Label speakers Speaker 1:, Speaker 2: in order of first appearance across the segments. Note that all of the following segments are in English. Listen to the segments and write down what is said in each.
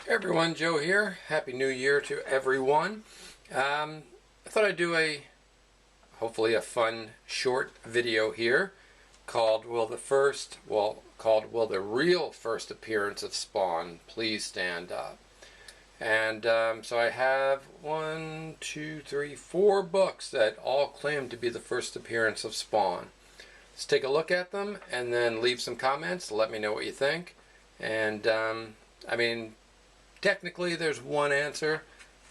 Speaker 1: Hey everyone, Joe here. Happy New Year to everyone. I thought I'd do hopefully a fun short video here called Will the Real First Appearance of Spawn Please Stand Up? And so I have 4 books that all claim to be the first appearance of Spawn. Let's take a look at them and then leave some comments. Let me know what you think. And technically there's one answer,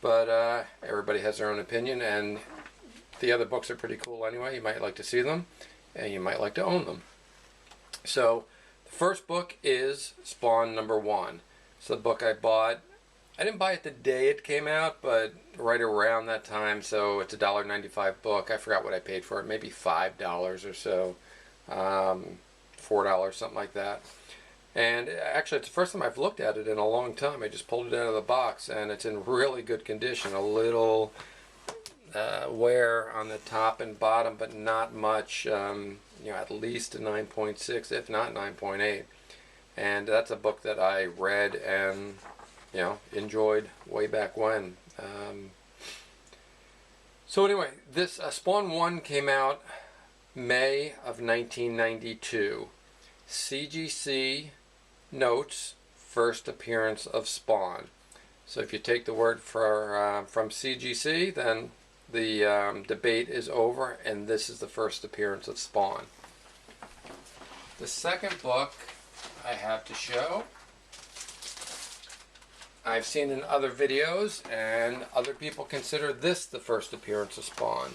Speaker 1: but everybody has their own opinion, and the other books are pretty cool anyway. You might like to see them, and you might like to own them. So the first book is Spawn #1. It's the book I bought. I didn't buy it the day it came out, but right around that time, so it's a $1.95 book. I forgot what I paid for it, maybe $5 or so, $4, something like that. And actually, it's the first time I've looked at it in a long time. I just pulled it out of the box, and it's in really good condition. A little wear on the top and bottom, but not much. At least a 9.6, if not 9.8. And that's a book that I read and enjoyed way back when. So anyway, this Spawn 1 came out May of 1992. CGC notes first appearance of Spawn. So if you take the word from CGC, then the debate is over, and this is the first appearance of Spawn. The second book I have to show, I've seen in other videos, and other people consider this the first appearance of Spawn.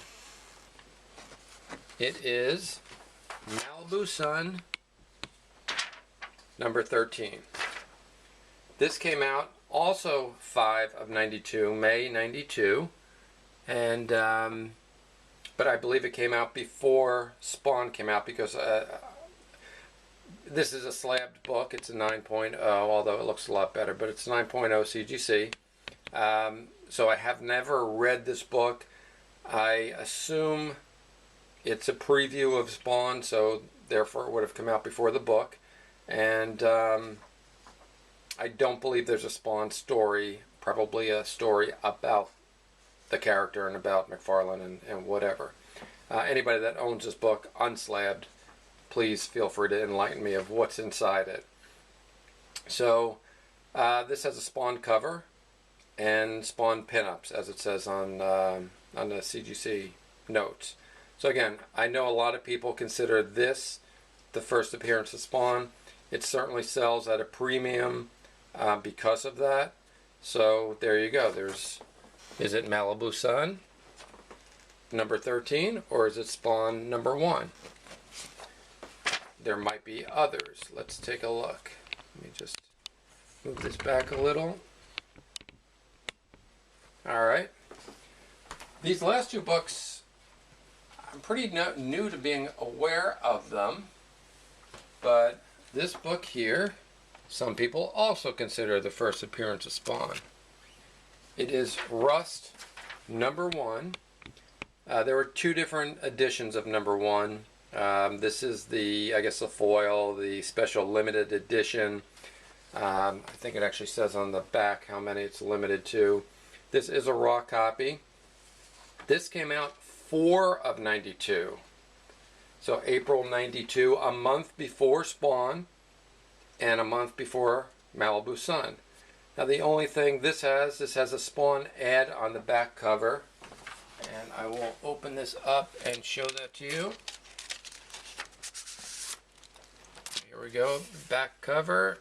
Speaker 1: It is Malibu Sun #13. This came out also 5 of 92, May 92, and but I believe it came out before Spawn came out, because this is a slabbed book. It's a 9.0, although it looks a lot better, but it's 9.0 CGC. So I have never read this book. I assume it's a preview of Spawn, so therefore it would have come out before the book. And I don't believe there's a Spawn story, probably a story about the character and about McFarlane and whatever. Anybody that owns this book unslabbed, please feel free to enlighten me of what's inside it. So this has a Spawn cover and Spawn pinups, as it says on the CGC notes. So again, I know a lot of people consider this the first appearance of Spawn. It certainly sells at a premium because of that. So there you go. Is it Malibu Sun #13, or is it Spawn #1? There might be others. Let's take a look. Let me just move this back a little. Alright. These last 2 books, I'm pretty new to being aware of them, but this book here, some people also consider the first appearance of Spawn. It is Rust #1. There were 2 different editions of #1. This is the foil, the special limited edition. I think it actually says on the back how many it's limited to. This is a raw copy. This came out 4 of 92. So April 92, a month before Spawn and a month before Malibu Sun. Now the only thing this has a Spawn ad on the back cover, and I will open this up and show that to you. Here we go, back cover.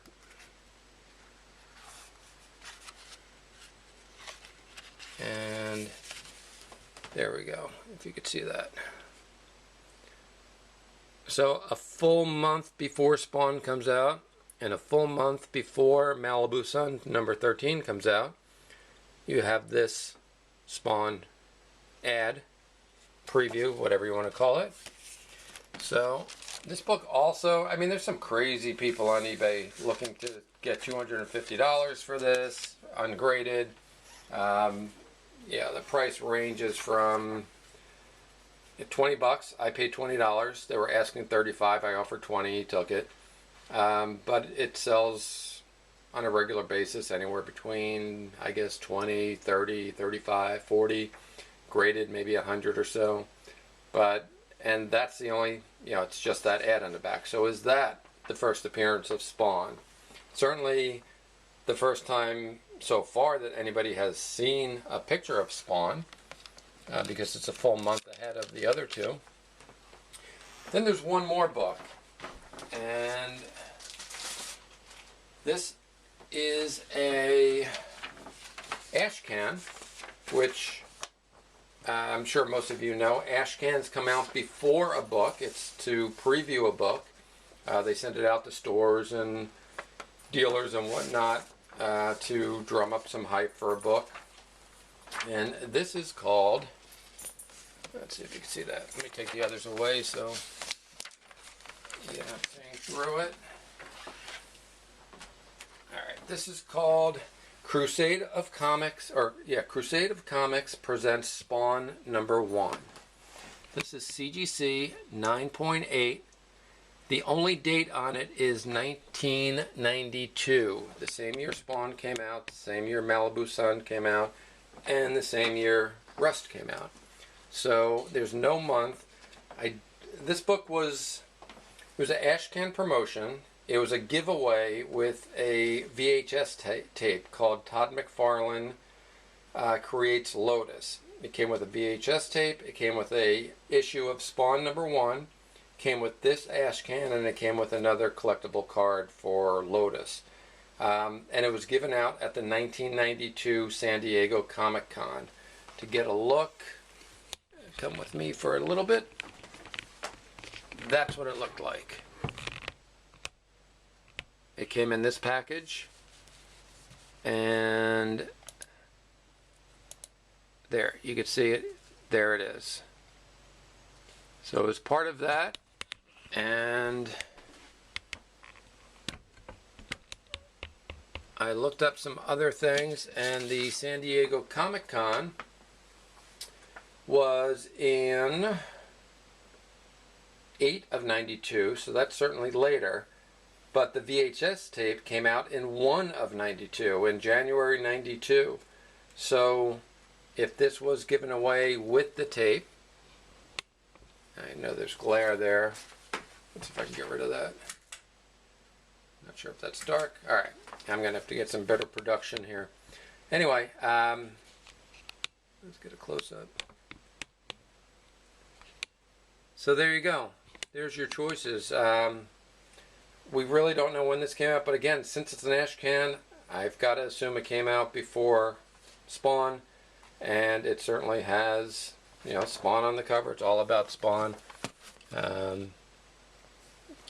Speaker 1: And there we go, if you could see that. So a full month before Spawn comes out, and a full month before Malibu Sun #13 comes out, you have this Spawn ad, preview, whatever you want to call it. So this book also, there's some crazy people on eBay looking to get $250 for this, ungraded. The price ranges from $20. I paid $20. They were asking $35. I offered $20. He took it. But it sells on a regular basis, anywhere between, I guess, 20, 30, 35, 40, graded maybe 100 or so. But, and that's the only, it's just that ad on the back. So is that the first appearance of Spawn? Certainly the first time so far that anybody has seen a picture of Spawn, because it's a full month ahead of the other two. Then there's one more book, and this is a ash can, which I'm sure most of you know. Ash cans come out before a book. It's to preview a book. They send it out to stores and dealers and whatnot to drum up some hype for a book. And this is called, let's see if you can see that. Let me take the others away so you get everything through it. Alright, this is called Crusade of Comics presents Spawn #1. This is CGC 9.8. The only date on it is 1992. The same year Spawn came out, the same year Malibu Sun came out, and the same year Rust came out. So there's no month. This book was an ash can promotion. It was a giveaway with a VHS tape called Todd McFarlane Creates Lotus. It came with a VHS tape. It came with a issue of Spawn #1. Came with this ash can, and it came with another collectible card for Lotus. And it was given out at the 1992 San Diego Comic-Con. To get a look, come with me for a little bit. That's what it looked like. It came in this package, and there, you can see it. There it is. So as part of that, and I looked up some other things, and the San Diego Comic-Con was in 8 of 92, so that's certainly later. But the VHS tape came out in 1 of 92, in January 92. So if this was given away with the tape, I know there's glare there. Let's see if I can get rid of that. Not sure if that's dark. Alright, I'm going to have to get some better production here. Anyway, let's get a close-up. So there you go. There's your choices. We really don't know when this came out, but again, since it's an ash can, I've got to assume it came out before Spawn, and it certainly has, Spawn on the cover. It's all about Spawn. Todd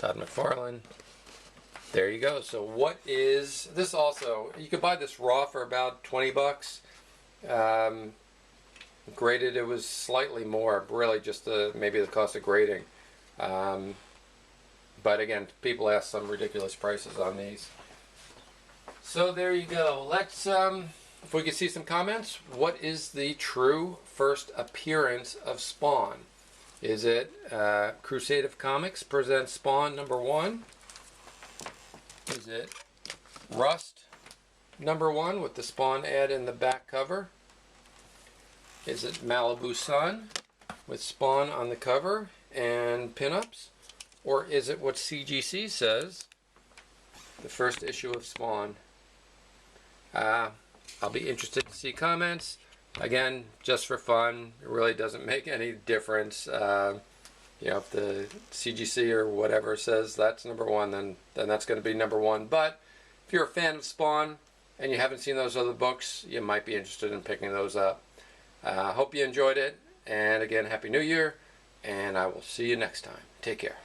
Speaker 1: McFarlane. There you go. So what is this? Also, you could buy this raw for about 20 bucks. Graded, it was slightly more, really just maybe the cost of grading. But again, people ask some ridiculous prices on these. So there you go. Let's, if we can see some comments, what is the true first appearance of Spawn? Is it Crusade of Comics presents Spawn #1? Is it Rust #1 with the Spawn ad in the back cover? Is it Malibu Sun with Spawn on the cover and pinups? Or is it what CGC says, the first issue of Spawn? I'll be interested to see comments. Again, just for fun. It really doesn't make any difference. If the CGC or whatever says that's #1, then that's going to be #1. But if you're a fan of Spawn and you haven't seen those other books, you might be interested in picking those up. Hope you enjoyed it. And again, Happy New Year. And I will see you next time. Take care.